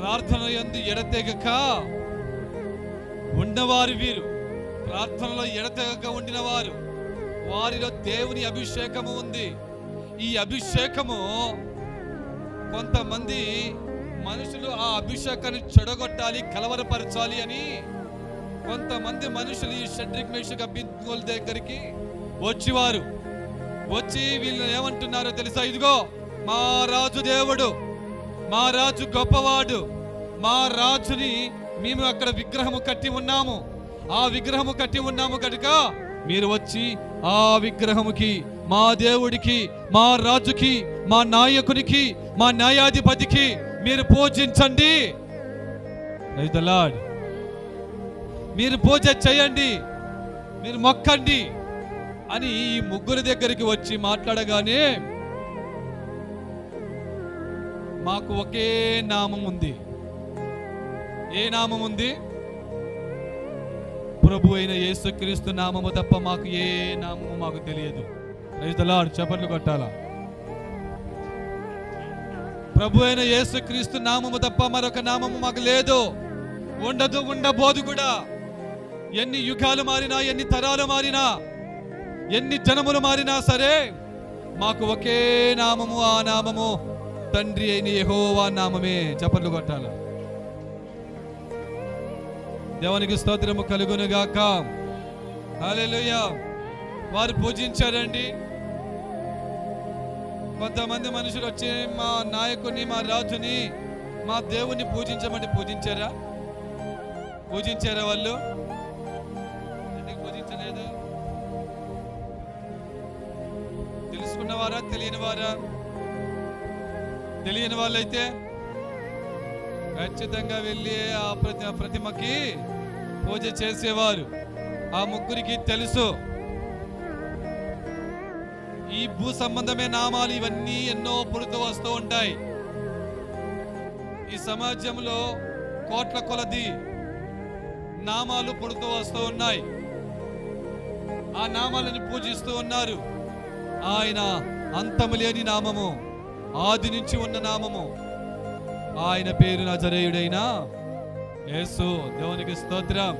ప్రార్థన యందు ఎడతెగక ఉన్నవారు వీరు. ప్రార్థనలో ఎడతెగక ఉండిన వారు, వారిలో దేవుని అభిషేకము ఉంది. ఈ అభిషేకము కొంతమంది మనుషులు ఆ అభిషేకాన్ని చెడగొట్టాలి, కలవరపరచాలి అని కొంతమంది మనుషులు ఈ షడ్రిక్ మేషక్ అబేద్నెగోల దగ్గరికి వచ్చి వీళ్ళు ఏమంటున్నారో తెలుసా? ఇదిగో మా రాజు దేవుడు, మా రాజు గొప్పవాడు, మా రాజుని మేము అక్కడ విగ్రహము కట్టి ఉన్నాము, ఆ విగ్రహము కట్టి ఉన్నాము కనుక మీరు వచ్చి ఆ విగ్రహముకి, మా దేవుడికి, మా రాజుకి, మా నాయకునికి, మా న్యాయాధిపతికి మీరు పూజించండి. Praise the lord. మీరు పూజ చేయండి, మీరు మొక్కండి అని ఈ ముగ్గురు దగ్గరికి వచ్చి మాట్లాడగానే మాకు ఒకే నామం ఉంది. ఏ నామం ఉంది? ప్రభు అయిన యేసుక్రీస్తు నామము తప్ప మాకు ఏ నామము మాకు తెలియదు. Praise the lord. చప్పట్లు కొట్టాలా? ప్రభు అయిన యేసుక్రీస్తు నామము తప్ప మరొక నామము మాకు లేదు, ఉండదు, ఉండబోదు కూడా. ఎన్ని యుగాలు మారినా, ఎన్ని తరాలు మారినా, ఎన్ని జనములు మారినా సరే మాకు ఒకే నామము, ఆ నామము తండ్రి అయిన యెహోవా నామమే. చప్పట్లు కొట్టాల. దేవునికి స్తోత్రము కలుగును గాక. హల్లెలూయా. వారు పూజించారండి. కొంతమంది మనుషులు వచ్చి మా నాయకుని, మా రాజుని, మా దేవుణ్ణి పూజించమంటే పూజించారా? వాళ్ళు ఎందుకు పూజించలేదు? తెలుసుకున్నవారా, తెలియని వారా? తెలియని వాళ్ళైతే ఖచ్చితంగా వెళ్ళి ఆ ప్రతిమకి పూజ చేసేవారు. ఆ ముగ్గురికి తెలుసు ఈ భూ సంబంధమే నామాలు ఇవన్నీ ఎన్నో పుడుతూ వస్తూ ఉంటాయి. ఈ సమాజంలో కోట్ల కొలది నామాలు పుడుతూ వస్తూ ఉన్నాయి. ఆ నామాలను పూజిస్తూ ఉన్నారు. ఆయన అంతము లేని నామము, ఆది నుంచి ఉన్న నామము, ఆయన పేరు నజరేయుడైన యేసు. దేవునికి స్తోత్రం.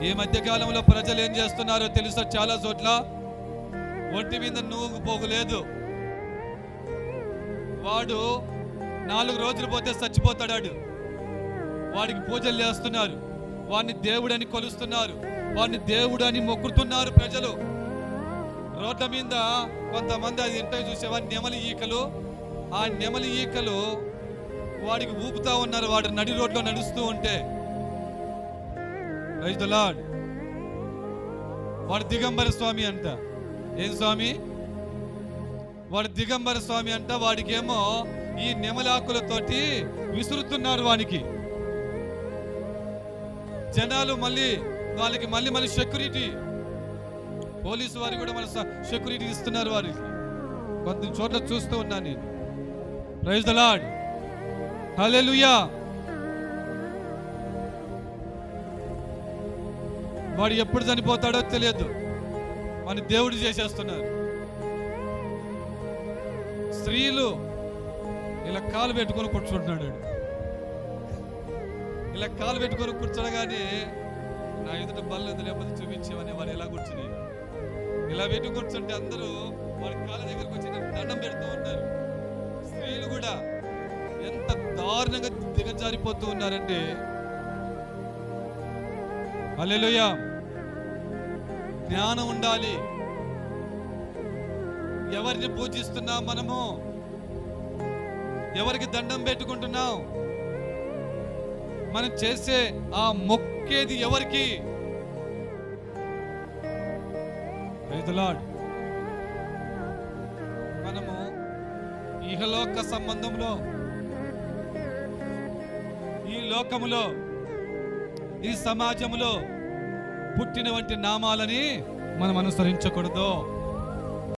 ఈ మధ్య కాలంలో ప్రజలు ఏం చేస్తున్నారో తెలుసా? చాలా చోట్ల ఒంటి మీద నూగు పోగులేదు. వాడు 4 రోజులు పోతే చచ్చిపోతాడు. వాడికి పూజలు చేస్తున్నారు, వాడిని దేవుడని కొలుస్తున్నారు, వాడిని దేవుడని మొక్కుతున్నారు ప్రజలు. రోడ్ల మీద కొంతమంది అది ఇంటో చూసేవారు నెమలి ఈకలు, ఆ నెమలి ఈకలు వాడికి ఊపుతా ఉన్నారు. వాడు నడి రోడ్లో నడుస్తూ ఉంటే. Praise the lord. వాడు దిగంబర స్వామి అంట. ఏం స్వామి? వాడు దిగంబర స్వామి అంట. వాడికేమో ఈ నెమలాకులతోటి విసురుతున్నారు. వానికి జనాలు వాళ్ళకి మళ్ళీ సెక్యూరిటీ, పోలీసు వారు కూడా మన సెక్యూరిటీ ఇస్తున్నారు వారికి. కొంత చోట్ల చూస్తూ ఉన్నాను నేను. Praise the lord. హల్లెలూయా. వాడు ఎప్పుడు చనిపోతాడో తెలియదు, వాడిని దేవుడు చేసేస్తున్నారు. స్త్రీలు ఇలా కాలు పెట్టుకొని కూర్చుంటున్నాడు. ఇలా కాలు పెట్టుకొని కూర్చోగానే నా ఎదుట బల్లెదు లేకపోతే చూపించేవని వాడు ఎలా కూర్చుని ఇలా పెట్టి కూర్చుంటే అందరూ వాడి కాళ్ళ దగ్గరకు వచ్చి దండం పెడుతూ ఉన్నారు. స్త్రీలు కూడా ఎంత దారుణంగా దిగజారిపోతూ ఉన్నారంటే. హల్లెలూయా. జ్ఞానం ఉండాలి. ఎవరిని పూజిస్తున్నాం మనము? ఎవరికి దండం పెట్టుకుంటున్నాం? మనం చేసే ఆ మొక్కేది ఎవరికి? Praise the lord. మనము ఇహలోక సంబంధంలో, ఈ లోకములో, ఈ సమాజంలో పుట్టిన వంటి నామాలని మనం అనుసరించకూడదు.